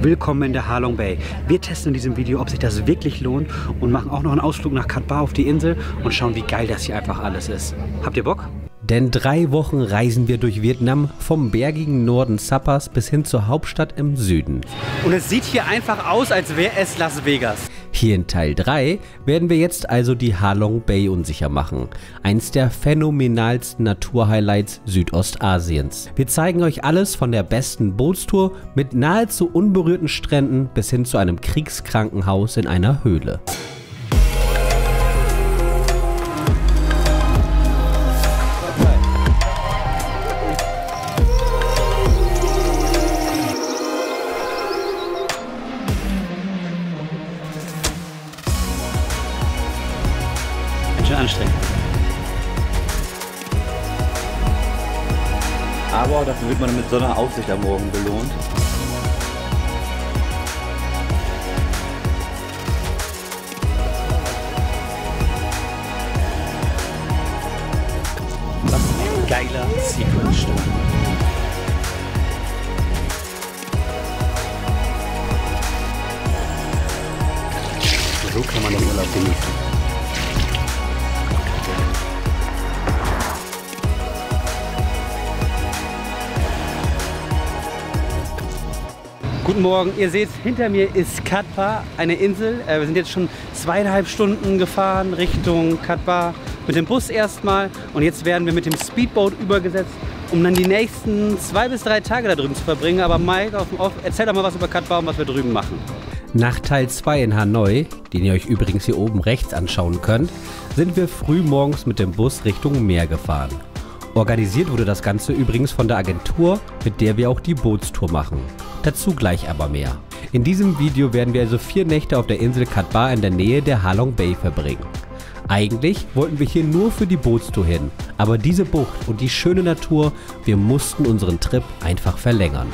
Willkommen in der Ha Long Bay. Wir testen in diesem Video, ob sich das wirklich lohnt und machen auch noch einen Ausflug nach Cat Ba auf die Insel und schauen, wie geil das hier einfach alles ist. Habt ihr Bock? Denn 3 Wochen reisen wir durch Vietnam, vom bergigen Norden Sapas bis hin zur Hauptstadt im Süden. Und es sieht hier einfach aus, als wäre es Las Vegas. Hier in Teil 3 werden wir jetzt also die Ha Long Bay unsicher machen. Eins der phänomenalsten Naturhighlights Südostasiens. Wir zeigen euch alles von der besten Bootstour mit nahezu unberührten Stränden bis hin zu einem Kriegskrankenhaus in einer Höhle. Anstrengend. Aber dafür wird man mit so einer Aussicht am Morgen belohnt. Was ein geiler Sequence-Strand. So kann man den Urlaub genießen. Guten Morgen, ihr seht, hinter mir ist Cat Ba, eine Insel. Wir sind jetzt schon 2,5 Stunden gefahren Richtung Cat Ba mit dem Bus erstmal und jetzt werden wir mit dem Speedboat übergesetzt, um dann die nächsten 2 bis 3 Tage da drüben zu verbringen. Aber Mike, erzähl doch mal was über Cat Ba und was wir drüben machen. Nach Teil 2 in Hanoi, den ihr euch übrigens hier oben rechts anschauen könnt, sind wir früh morgens mit dem Bus Richtung Meer gefahren. Organisiert wurde das Ganze übrigens von der Agentur, mit der wir auch die Bootstour machen. Dazu gleich aber mehr. In diesem Video werden wir also 4 Nächte auf der Insel Cat Ba in der Nähe der Ha Long Bay verbringen. Eigentlich wollten wir hier nur für die Bootstour hin, aber diese Bucht und die schöne Natur, wir mussten unseren Trip einfach verlängern.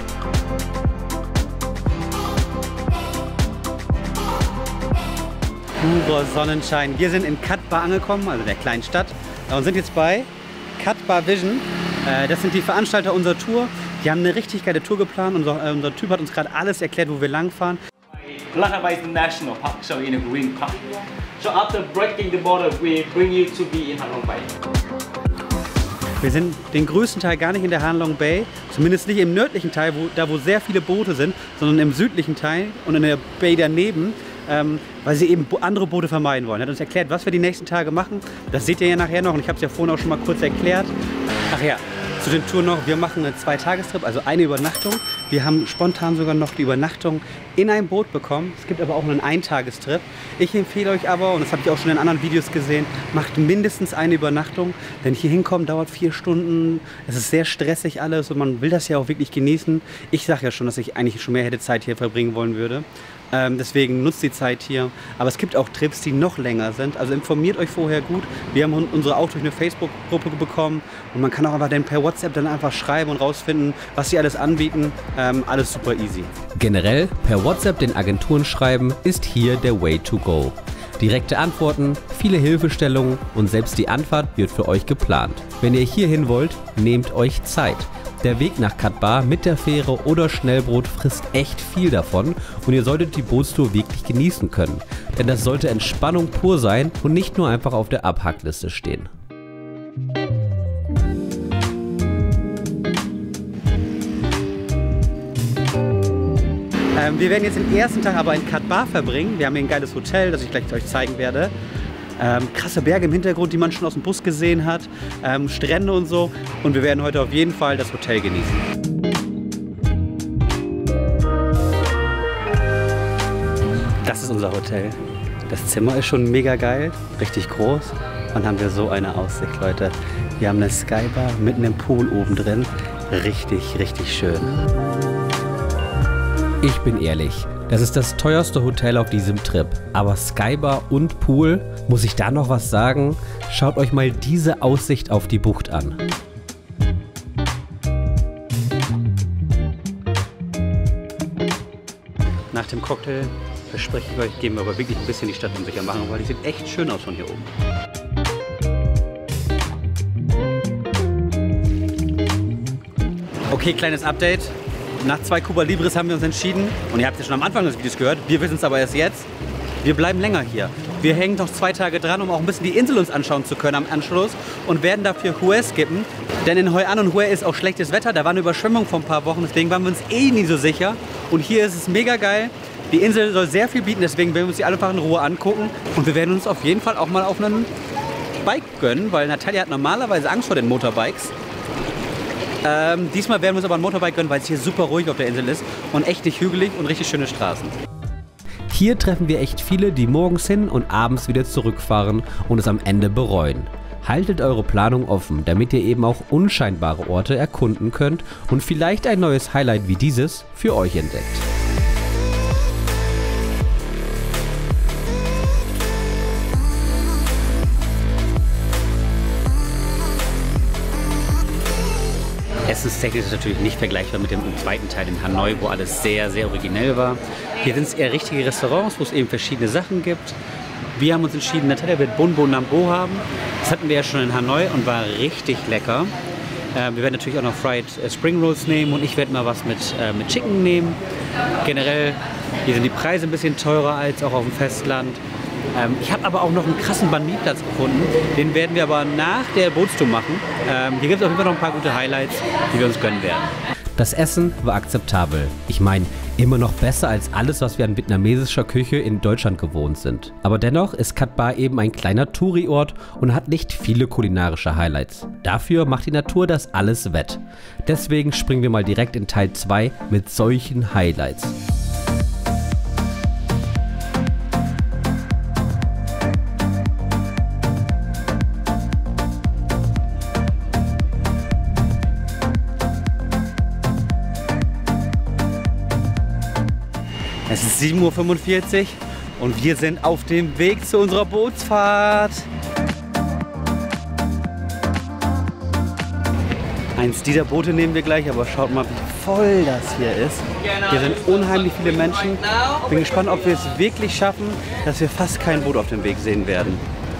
Purer Sonnenschein. Wir sind in Cat Ba angekommen, also der kleinen Stadt, und sind jetzt bei Cat Ba Vision. Das sind die Veranstalter unserer Tour. Die haben eine richtig geile Tour geplant. Unser Typ hat uns gerade alles erklärt, wo wir langfahren. Cat Ba is the national park, so in a green park. So after breaking the border, we bring you to be in Ha Long Bay. Wir sind den größten Teil gar nicht in der Ha Long Bay, zumindest nicht im nördlichen Teil, wo sehr viele Boote sind, sondern im südlichen Teil und in der Bay daneben, weil sie eben andere Boote vermeiden wollen. Er hat uns erklärt, was wir die nächsten Tage machen. Das seht ihr ja nachher noch und ich habe es ja vorhin auch schon mal kurz erklärt. Ach ja, zu den Touren noch, wir machen einen 2-Tagestrip, also eine Übernachtung. Wir haben spontan sogar noch die Übernachtung in ein Boot bekommen. Es gibt aber auch einen Eintagestrip. Ich empfehle euch aber, und das habe ich auch schon in anderen Videos gesehen, macht mindestens eine Übernachtung. Denn hier hinkommen dauert 4 Stunden. Es ist sehr stressig alles und man will das ja auch wirklich genießen. Ich sage ja schon, dass ich eigentlich schon mehr Zeit hier verbringen wollen würde. Deswegen nutzt die Zeit hier. Aber es gibt auch Trips, die noch länger sind. Also informiert euch vorher gut. Wir haben unsere auch durch eine Facebook-Gruppe bekommen. Und man kann auch einfach dann per WhatsApp dann einfach schreiben und rausfinden, was sie alles anbieten. Alles super easy. Generell per WhatsApp den Agenturen schreiben ist hier der Way to go. Direkte Antworten, viele Hilfestellungen und selbst die Anfahrt wird für euch geplant. Wenn ihr hierhin wollt, nehmt euch Zeit. Der Weg nach Cat Ba mit der Fähre oder Schnellboot frisst echt viel davon und ihr solltet die Bootstour wirklich genießen können. Denn das sollte Entspannung pur sein und nicht nur einfach auf der Abhackliste stehen. Wir werden jetzt den ersten Tag aber in Cat Ba verbringen. Wir haben hier ein geiles Hotel, das ich gleich euch zeigen werde. Krasse Berge im Hintergrund, die man schon aus dem Bus gesehen hat, Strände und so. Und wir werden heute auf jeden Fall das Hotel genießen. Das ist unser Hotel. Das Zimmer ist schon mega geil, richtig groß. Und haben wir so eine Aussicht, Leute. Wir haben eine Skybar mitten im Pool oben drin. Richtig, richtig schön. Ich bin ehrlich, das ist das teuerste Hotel auf diesem Trip. Aber Skybar und Pool, muss ich da noch was sagen? Schaut euch mal diese Aussicht auf die Bucht an. Nach dem Cocktail, verspreche ich euch, gehen wir aber wirklich ein bisschen die Stadt unsicher machen, weil die sieht echt schön aus von hier oben. Okay, kleines Update. Nach 2 Cuba Libres haben wir uns entschieden, und ihr habt es ja schon am Anfang des Videos gehört, wir wissen es aber erst jetzt, wir bleiben länger hier. Wir hängen noch 2 Tage dran, um auch ein bisschen die Insel uns anschauen zu können am Anschluss und werden dafür Hue skippen. Denn in Hoi An und Hue ist auch schlechtes Wetter, da war eine Überschwemmung vor ein paar Wochen, deswegen waren wir uns eh nie so sicher. Und hier ist es mega geil. Die Insel soll sehr viel bieten, deswegen werden wir uns die einfach in Ruhe angucken. Und wir werden uns auf jeden Fall auch mal auf einen Bike gönnen, weil Natalia hat normalerweise Angst vor den Motorbikes. Diesmal werden wir uns aber ein Motorbike gönnen, weil es hier super ruhig auf der Insel ist und echt nicht hügelig und richtig schöne Straßen. Hier treffen wir echt viele, die morgens hin und abends wieder zurückfahren und es am Ende bereuen. Haltet eure Planung offen, damit ihr eben auch unscheinbare Orte erkunden könnt und vielleicht ein neues Highlight wie dieses für euch entdeckt. Essenstechnisch ist es natürlich nicht vergleichbar mit dem zweiten Teil in Hanoi, wo alles sehr, sehr originell war. Hier sind es eher richtige Restaurants, wo es eben verschiedene Sachen gibt. Wir haben uns entschieden, Natalia wird Bun Bun Nam Bo haben. Das hatten wir ja schon in Hanoi und war richtig lecker. Wir werden natürlich auch noch Fried Spring Rolls nehmen und ich werde mal was mit Chicken nehmen. Generell, hier sind die Preise ein bisschen teurer als auch auf dem Festland. Ich habe aber auch noch einen krassen Banh Mi Platz gefunden. Den werden wir aber nach der Bootstour machen. Hier gibt es auf jeden Fall noch ein paar gute Highlights, die wir uns gönnen werden. Das Essen war akzeptabel. Ich meine, immer noch besser als alles, was wir an vietnamesischer Küche in Deutschland gewohnt sind. Aber dennoch ist Cat Ba eben ein kleiner Touri-Ort und hat nicht viele kulinarische Highlights. Dafür macht die Natur das alles wett. Deswegen springen wir mal direkt in Teil 2 mit solchen Highlights. Es ist 7:45 Uhr und wir sind auf dem Weg zu unserer Bootsfahrt. Eins dieser Boote nehmen wir gleich, aber schaut mal, wie voll das hier ist. Hier sind unheimlich viele Menschen. Bin gespannt, ob wir es wirklich schaffen, dass wir fast kein Boot auf dem Weg sehen werden.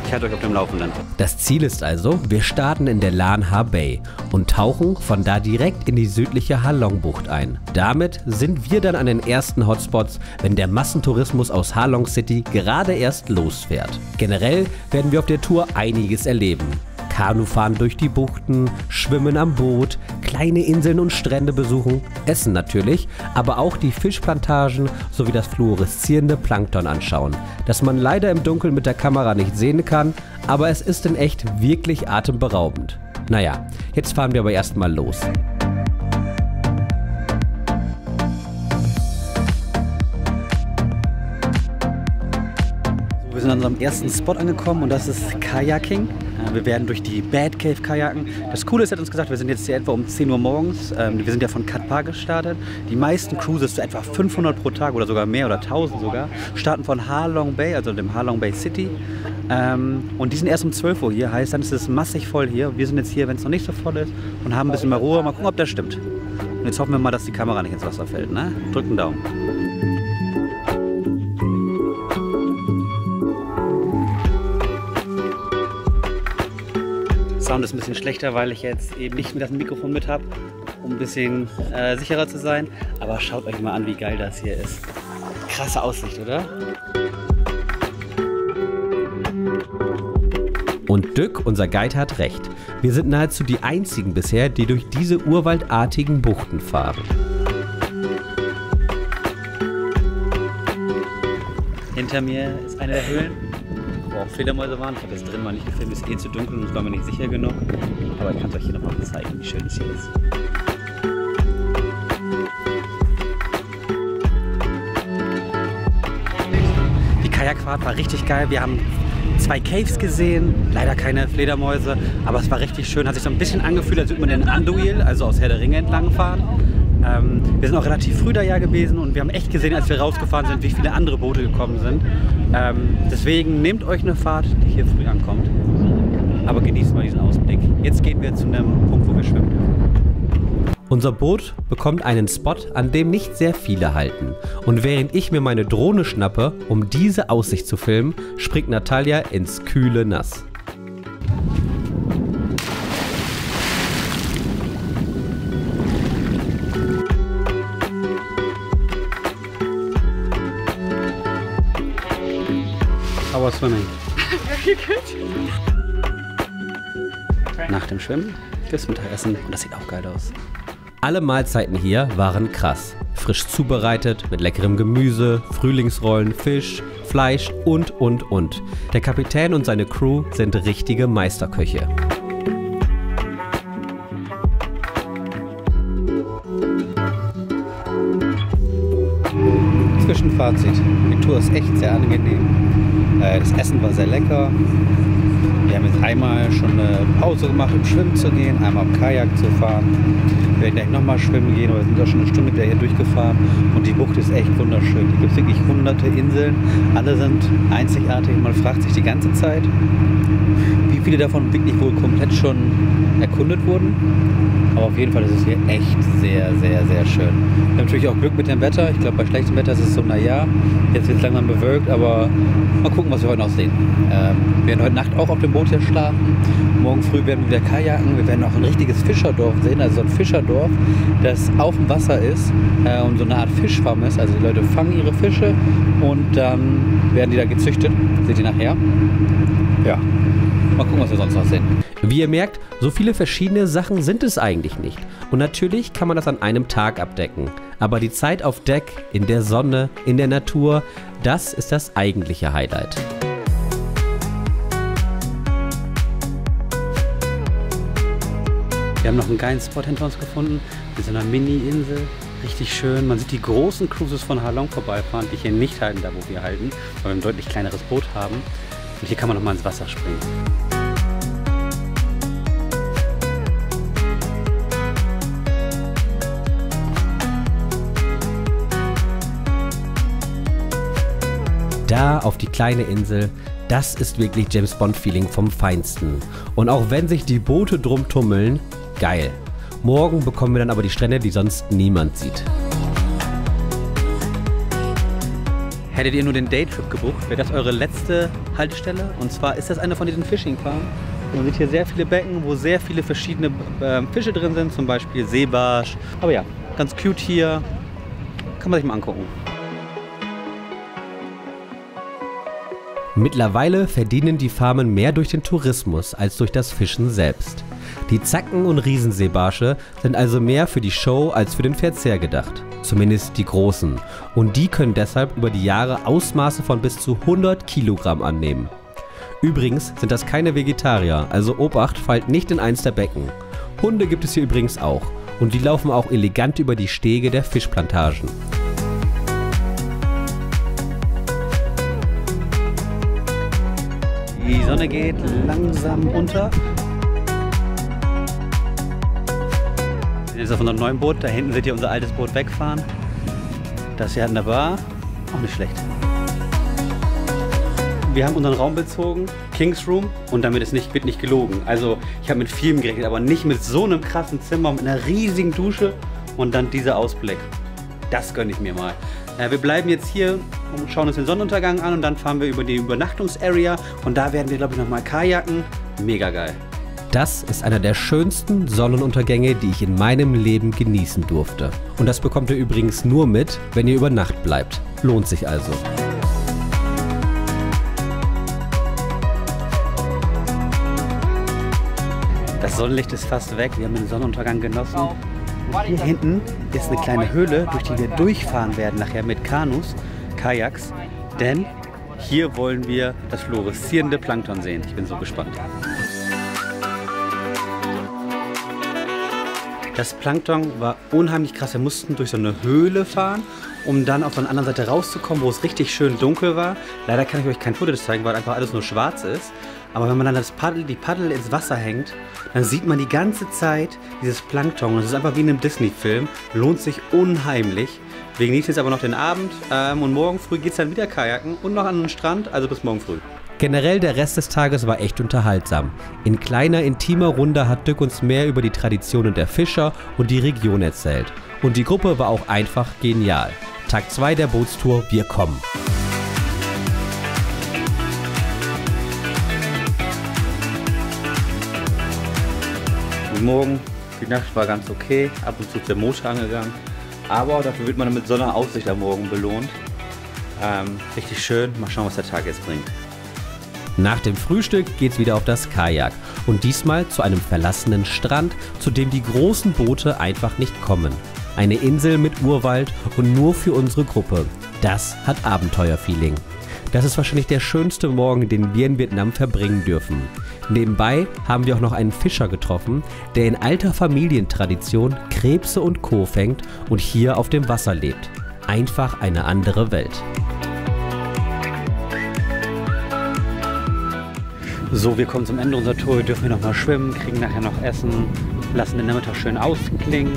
Ich halte euch auf dem Laufenden. Das Ziel ist also, wir starten in der Lan Ha Bay und tauchen von da direkt in die südliche Ha Long Bucht ein. Damit sind wir dann an den ersten Hotspots, wenn der Massentourismus aus Ha Long City gerade erst losfährt. Generell werden wir auf der Tour einiges erleben. Kanufahren durch die Buchten, Schwimmen am Boot, kleine Inseln und Strände besuchen, Essen natürlich, aber auch die Fischplantagen sowie das fluoreszierende Plankton anschauen, das man leider im Dunkeln mit der Kamera nicht sehen kann, aber es ist in echt wirklich atemberaubend. Naja, jetzt fahren wir aber erstmal los. Wir sind an unserem ersten Spot angekommen und das ist Kayaking. Wir werden durch die Bad Cave kajaken. Das Coole ist, er hat uns gesagt, wir sind jetzt hier etwa um 10 Uhr morgens. Wir sind ja von Cat Ba gestartet. Die meisten Cruises, so etwa 500 pro Tag oder sogar mehr oder 1000 sogar, starten von Ha Long Bay, also dem Ha Long Bay City. Und die sind erst um 12 Uhr hier, heißt dann ist es massig voll hier. Wir sind jetzt hier, wenn es noch nicht so voll ist und haben ein bisschen mehr Ruhe. Mal gucken, ob das stimmt. Und jetzt hoffen wir mal, dass die Kamera nicht ins Wasser fällt. Ne? Drückt einen Daumen. Sound ist ein bisschen schlechter, weil ich jetzt eben nicht das Mikrofon mit habe, um ein bisschen sicherer zu sein. Aber schaut euch mal an, wie geil das hier ist. Krasse Aussicht, oder? Und Dück, unser Guide, hat recht. Wir sind nahezu die einzigen bisher, die durch diese urwaldartigen Buchten fahren. Hinter mir ist eine der Höhlen, wo auch Fledermäuse waren. Ich habe jetzt drin mal nicht gefilmt, ist eh zu dunkel und es war mir nicht sicher genug. Aber ich kann es euch hier nochmal zeigen, wie schön es hier ist. Die Kajakfahrt war richtig geil. Wir haben 2 Caves gesehen, leider keine Fledermäuse, aber es war richtig schön. Hat sich so ein bisschen angefühlt, als würde man den Anduil, also aus Herr der Ringe, entlang fahren. Wir sind auch relativ früh da ja gewesen und wir haben echt gesehen, als wir rausgefahren sind, wie viele andere Boote gekommen sind. Deswegen nehmt euch eine Fahrt, die hier früh ankommt, aber genießt mal diesen Ausblick. Jetzt gehen wir zu einem Punkt, wo wir schwimmen dürfen. Unser Boot bekommt einen Spot, an dem nicht sehr viele halten. Und während ich mir meine Drohne schnappe, um diese Aussicht zu filmen, springt Natalia ins kühle Nass. How was swimming? Very good. Nach dem Schwimmen gibt's Mittagessen und das sieht auch geil aus. Alle Mahlzeiten hier waren krass. Frisch zubereitet, mit leckerem Gemüse, Frühlingsrollen, Fisch, Fleisch und. Der Kapitän und seine Crew sind richtige Meisterköche. Zwischenfazit. Die Tour ist echt sehr angenehm. Das Essen war sehr lecker. Wir haben jetzt einmal schon eine Pause gemacht, um schwimmen zu gehen, einmal um Kajak zu fahren. Wir werden gleich nochmal schwimmen gehen, aber wir sind da schon eine Stunde wieder hier durchgefahren. Und die Bucht ist echt wunderschön. Hier gibt es wirklich hunderte Inseln. Alle sind einzigartig. Man fragt sich die ganze Zeit, wie viele davon wirklich wohl komplett schon erkundet wurden. Aber auf jeden Fall ist es hier echt sehr, sehr, sehr schön. Wir haben natürlich auch Glück mit dem Wetter. Ich glaube, bei schlechtem Wetter ist es so, naja, jetzt wird es langsam bewölkt, aber mal gucken, was wir heute noch sehen. Wir werden heute Nacht auch auf dem Boot hier schlafen. Morgen früh werden wir wieder kajaken. Wir werden auch ein richtiges Fischerdorf sehen, also so ein Fischerdorf, das auf dem Wasser ist und so eine Art Fischfarm ist. Also die Leute fangen ihre Fische und dann werden die da gezüchtet. Seht ihr nachher? Ja. Mal gucken, was wir sonst noch sehen. Wie ihr merkt, so viele verschiedene Sachen sind es eigentlich nicht. Und natürlich kann man das an einem Tag abdecken. Aber die Zeit auf Deck, in der Sonne, in der Natur, das ist das eigentliche Highlight. Wir haben noch einen geilen Spot hinter uns gefunden, mit so einer Mini-Insel. Richtig schön. Man sieht die großen Cruises von Halong vorbeifahren, die hier nicht halten, da wo wir halten, weil wir ein deutlich kleineres Boot haben. Und hier kann man noch mal ins Wasser springen. Da auf die kleine Insel, das ist wirklich James Bond Feeling vom Feinsten. Und auch wenn sich die Boote drum tummeln, geil. Morgen bekommen wir dann aber die Strände, die sonst niemand sieht. Hättet ihr nur den Daytrip gebucht, wäre das eure letzte Haltestelle. Und zwar ist das eine von diesen Fishing-Farmen. Man sieht hier sehr viele Becken, wo sehr viele verschiedene Fische drin sind, zum Beispiel Seebarsch. Aber ja, ganz cute hier. Kann man sich mal angucken. Mittlerweile verdienen die Farmen mehr durch den Tourismus als durch das Fischen selbst. Die Zacken- und Riesenseebarsche sind also mehr für die Show als für den Verzehr gedacht. Zumindest die großen. Und die können deshalb über die Jahre Ausmaße von bis zu 100 Kilogramm annehmen. Übrigens sind das keine Vegetarier, also Obacht, fallt nicht in eins der Becken. Hunde gibt es hier übrigens auch. Und die laufen auch elegant über die Stege der Fischplantagen. Die Sonne geht langsam unter. Wir sind jetzt auf unserem neuen Boot. Da hinten seht ihr unser altes Boot wegfahren. Das hier hat eine Bar. Auch nicht schlecht. Wir haben unseren Raum bezogen, King's Room, und damit wird nicht gelogen. Also ich habe mit vielem gerechnet, aber nicht mit so einem krassen Zimmer, mit einer riesigen Dusche und dann dieser Ausblick. Das gönne ich mir mal. Wir bleiben jetzt hier und schauen uns den Sonnenuntergang an und dann fahren wir über die Übernachtungsarea und da werden wir, glaube ich, nochmal kajaken. Mega geil. Das ist einer der schönsten Sonnenuntergänge, die ich in meinem Leben genießen durfte. Und das bekommt ihr übrigens nur mit, wenn ihr über Nacht bleibt. Lohnt sich also. Das Sonnenlicht ist fast weg, wir haben den Sonnenuntergang genossen. Hier hinten ist eine kleine Höhle, durch die wir durchfahren werden nachher mit Kanus, Kajaks, denn hier wollen wir das fluoreszierende Plankton sehen. Ich bin so gespannt. Das Plankton war unheimlich krass. Wir mussten durch so eine Höhle fahren, um dann auf der anderen Seite rauszukommen, wo es richtig schön dunkel war. Leider kann ich euch kein Foto zeigen, weil einfach alles nur schwarz ist. Aber wenn man dann die Paddel ins Wasser hängt, dann sieht man die ganze Zeit dieses Plankton. Das ist einfach wie in einem Disney-Film. Lohnt sich unheimlich. Wir genießen jetzt aber noch den Abend und morgen früh geht es dann wieder kajaken und noch an den Strand. Also bis morgen früh. Generell der Rest des Tages war echt unterhaltsam. In kleiner, intimer Runde hat Dirk uns mehr über die Traditionen der Fischer und die Region erzählt. Und die Gruppe war auch einfach genial. Tag 2 der Bootstour, wir kommen. Guten Morgen, die Nacht war ganz okay, ab und zu ist der Motor angegangen, aber dafür wird man mit so einer Aussicht am Morgen belohnt. Richtig schön, mal schauen, was der Tag jetzt bringt. Nach dem Frühstück geht's wieder auf das Kajak und diesmal zu einem verlassenen Strand, zu dem die großen Boote einfach nicht kommen. Eine Insel mit Urwald und nur für unsere Gruppe. Das hat Abenteuerfeeling. Das ist wahrscheinlich der schönste Morgen, den wir in Vietnam verbringen dürfen. Nebenbei haben wir auch noch einen Fischer getroffen, der in alter Familientradition Krebse und Co. fängt und hier auf dem Wasser lebt. Einfach eine andere Welt. So, wir kommen zum Ende unserer Tour. Wir dürfen hier noch mal schwimmen, kriegen nachher noch Essen, lassen den Nachmittag schön ausklingen.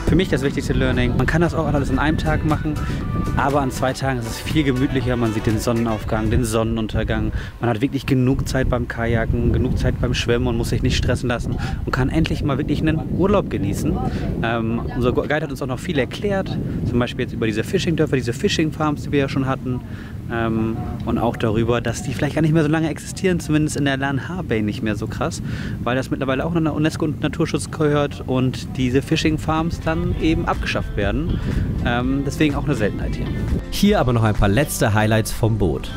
Für mich das wichtigste Learning. Man kann das auch alles an einem Tag machen, aber an 2 Tagen ist es viel gemütlicher. Man sieht den Sonnenaufgang, den Sonnenuntergang. Man hat wirklich genug Zeit beim Kajaken, genug Zeit beim Schwimmen und muss sich nicht stressen lassen und kann endlich mal wirklich einen Urlaub genießen. Unser Guide hat uns auch noch viel erklärt, zum Beispiel jetzt über diese Fishing-Dörfer, diese Fishing-Farms, die wir ja schon hatten. Und auch darüber, dass die vielleicht gar nicht mehr so lange existieren, zumindest in der Lan Ha Bay nicht mehr so krass, weil das mittlerweile auch unter UNESCO und Naturschutz gehört und diese Fishing-Farms dann eben abgeschafft werden. Deswegen auch eine Seltenheit hier. Hier aber noch ein paar letzte Highlights vom Boot.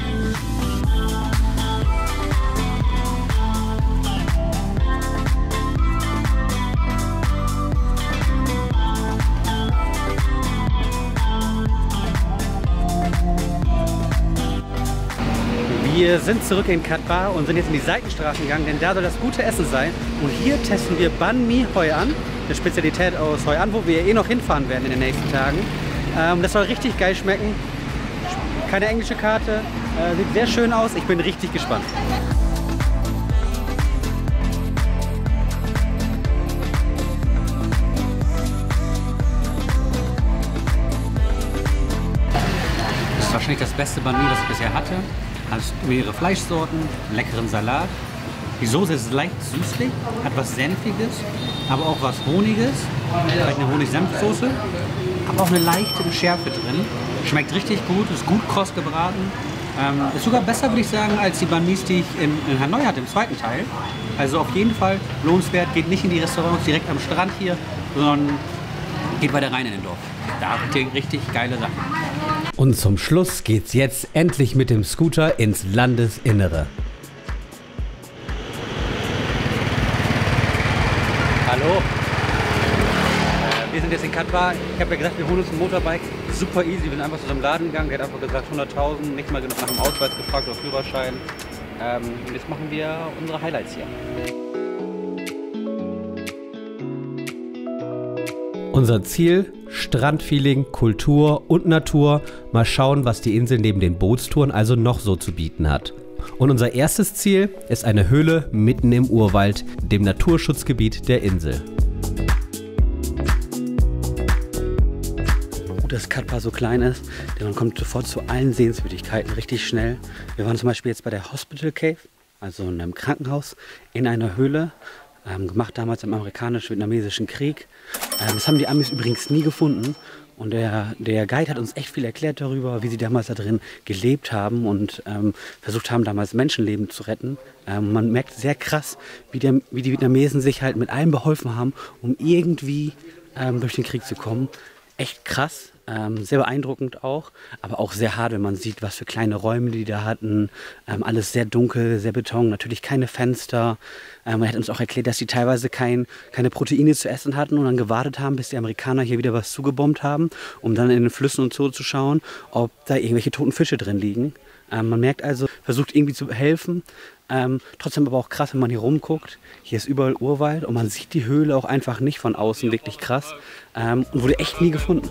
Wir sind zurück in Cat Ba und sind jetzt in die Seitenstraßen gegangen, denn da soll das gute Essen sein. Und hier testen wir Banh Mi Hoi An, eine Spezialität aus Hoi An, wo wir eh noch hinfahren werden in den nächsten Tagen. Das soll richtig geil schmecken. Keine englische Karte, sieht sehr schön aus. Ich bin richtig gespannt. Das ist wahrscheinlich das beste Banh Mi, das ich bisher hatte. Hat mehrere Fleischsorten, leckeren Salat. Die Soße ist leicht süßlich, hat was Senfiges, aber auch was Honiges. Vielleicht eine Honig-Senf-Soße, aber auch eine leichte Schärfe drin. Schmeckt richtig gut, ist gut kross gebraten. Ist sogar besser, würde ich sagen, als die Banh Mis, die ich in Hanoi hatte, im zweiten Teil. Also auf jeden Fall lohnenswert, geht nicht in die Restaurants direkt am Strand hier, sondern geht weiter rein in den Dorf. Da habt ihr richtig geile Sachen. Und zum Schluss geht's jetzt endlich mit dem Scooter ins Landesinnere. Hallo. Wir sind jetzt in Cat Ba. Ich habe ja gesagt, wir holen uns ein Motorbike. Super easy. Wir sind einfach zu so einem Laden gegangen. Der hat einfach gesagt 100.000, nicht mal genug nach dem Ausweis gefragt oder Führerschein. Und jetzt machen wir unsere Highlights hier. Unser Ziel: Strandfeeling, Kultur und Natur. Mal schauen, was die Insel neben den Bootstouren also noch so zu bieten hat. Und unser erstes Ziel ist eine Höhle mitten im Urwald, dem Naturschutzgebiet der Insel. Gut, dass Cat Ba so klein ist, denn man kommt sofort zu allen Sehenswürdigkeiten richtig schnell. Wir waren zum Beispiel jetzt bei der Hospital Cave, also in einem Krankenhaus, in einer Höhle. Gemacht damals im amerikanisch-vietnamesischen Krieg. Das haben die Amis übrigens nie gefunden. Und der Guide hat uns echt viel erklärt darüber, wie sie damals da drin gelebt haben und versucht haben, damals Menschenleben zu retten. Man merkt sehr krass, wie die Vietnamesen sich halt mit allem beholfen haben, um irgendwie durch den Krieg zu kommen. Echt krass. Sehr beeindruckend auch, aber auch sehr hart, wenn man sieht, was für kleine Räume die da hatten. Alles sehr dunkel, sehr Beton, natürlich keine Fenster. Man hat uns auch erklärt, dass sie teilweise keine Proteine zu essen hatten und dann gewartet haben, bis die Amerikaner hier wieder was zugebombt haben, um dann in den Flüssen und so zu schauen, ob da irgendwelche toten Fische drin liegen. Man merkt also, versucht irgendwie zu helfen. Trotzdem aber auch krass, wenn man hier rumguckt. Hier ist überall Urwald und man sieht die Höhle auch einfach nicht von außen, wirklich krass. Und wurde echt nie gefunden.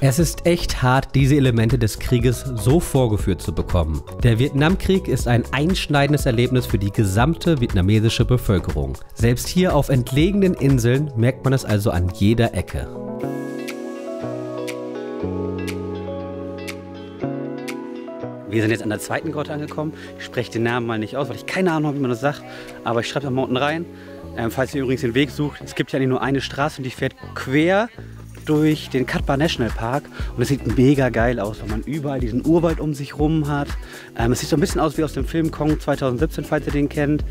Es ist echt hart, diese Elemente des Krieges so vorgeführt zu bekommen. Der Vietnamkrieg ist ein einschneidendes Erlebnis für die gesamte vietnamesische Bevölkerung. Selbst hier auf entlegenen Inseln merkt man es also an jeder Ecke. Wir sind jetzt an der zweiten Grotte angekommen. Ich spreche den Namen mal nicht aus, weil ich keine Ahnung habe, wie man das sagt. Aber ich schreibe da mal unten rein. Falls ihr übrigens den Weg sucht, es gibt ja nicht nur eine Straße und die fährt quer durch den Cat Ba National Park und es sieht mega geil aus, weil man überall diesen Urwald um sich rum hat. Es sieht so ein bisschen aus wie aus dem Film Kong 2017, falls ihr den kennt.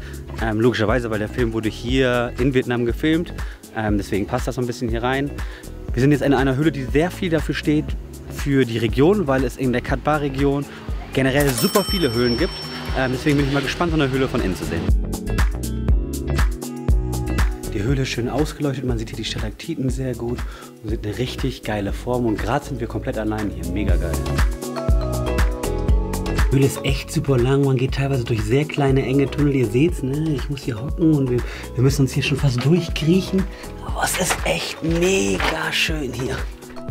Logischerweise, weil der Film wurde hier in Vietnam gefilmt. Deswegen passt das so ein bisschen hier rein. Wir sind jetzt in einer Höhle, die sehr viel dafür steht, für die Region, weil es in der Cat Ba Region generell super viele Höhlen gibt. Deswegen bin ich mal gespannt, so eine Höhle von innen zu sehen. Die Höhle ist schön ausgeleuchtet, man sieht hier die Stalaktiten sehr gut und sieht eine richtig geile Form und gerade sind wir komplett allein hier, mega geil. Die Höhle ist echt super lang, man geht teilweise durch sehr kleine, enge Tunnel, ihr seht's, ne? Ich muss hier hocken und wir müssen uns hier schon fast durchkriechen, aber es ist echt mega schön hier.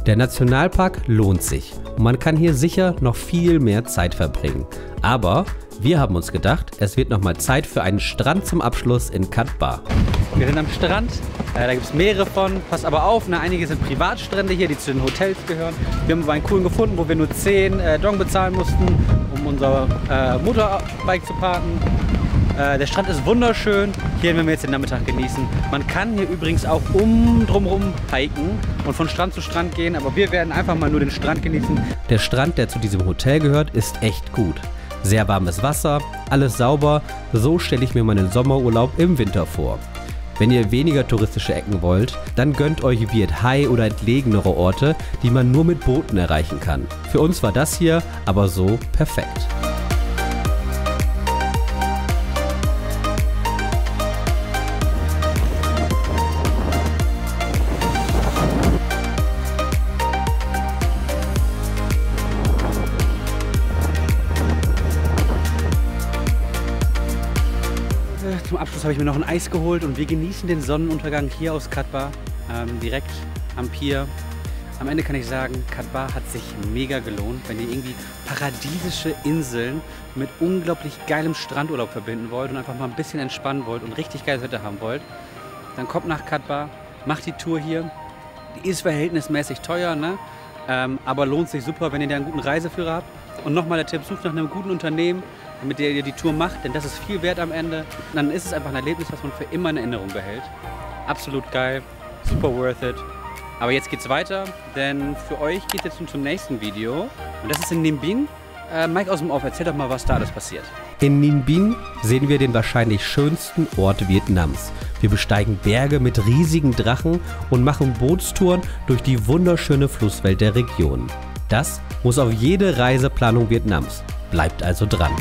Der Nationalpark lohnt sich und man kann hier sicher noch viel mehr Zeit verbringen. Aber wir haben uns gedacht, es wird noch mal Zeit für einen Strand zum Abschluss in Cat Ba. Wir sind am Strand, da gibt es mehrere von, passt aber auf, ne? Einige sind Privatstrände hier, die zu den Hotels gehören. Wir haben aber einen coolen gefunden, wo wir nur 10 Dong bezahlen mussten, um unser Motorbike zu parken. Der Strand ist wunderschön, hier werden wir jetzt den Nachmittag genießen. Man kann hier übrigens auch drumherum hiken und von Strand zu Strand gehen, aber wir werden einfach mal nur den Strand genießen. Der Strand, der zu diesem Hotel gehört, ist echt gut. Sehr warmes Wasser, alles sauber, so stelle ich mir meinen Sommerurlaub im Winter vor. Wenn ihr weniger touristische Ecken wollt, dann gönnt euch Viet Hai oder entlegenere Orte, die man nur mit Booten erreichen kann. Für uns war das hier aber so perfekt. Zum Abschluss habe ich mir noch ein Eis geholt und wir genießen den Sonnenuntergang hier aus Cat Ba, direkt am Pier. Am Ende kann ich sagen, Cat Ba hat sich mega gelohnt. Wenn ihr irgendwie paradiesische Inseln mit unglaublich geilem Strandurlaub verbinden wollt und einfach mal ein bisschen entspannen wollt und richtig geiles Wetter haben wollt, dann kommt nach Cat Ba, macht die Tour hier. Die ist verhältnismäßig teuer, ne? Aber lohnt sich super, wenn ihr da einen guten Reiseführer habt. Und nochmal der Tipp, sucht nach einem guten Unternehmen, mit der ihr die Tour macht, denn das ist viel wert am Ende. Und dann ist es einfach ein Erlebnis, was man für immer in Erinnerung behält. Absolut geil, super worth it. Aber jetzt geht's weiter, denn für euch geht es jetzt zum nächsten Video. Und das ist in Ninh Binh. Mike aus dem Off, erzähl doch mal, was da alles passiert. In Ninh Binh sehen wir den wahrscheinlich schönsten Ort Vietnams. Wir besteigen Berge mit riesigen Drachen und machen Bootstouren durch die wunderschöne Flusswelt der Region. Das muss auf jede Reiseplanung Vietnams. Bleibt also dran.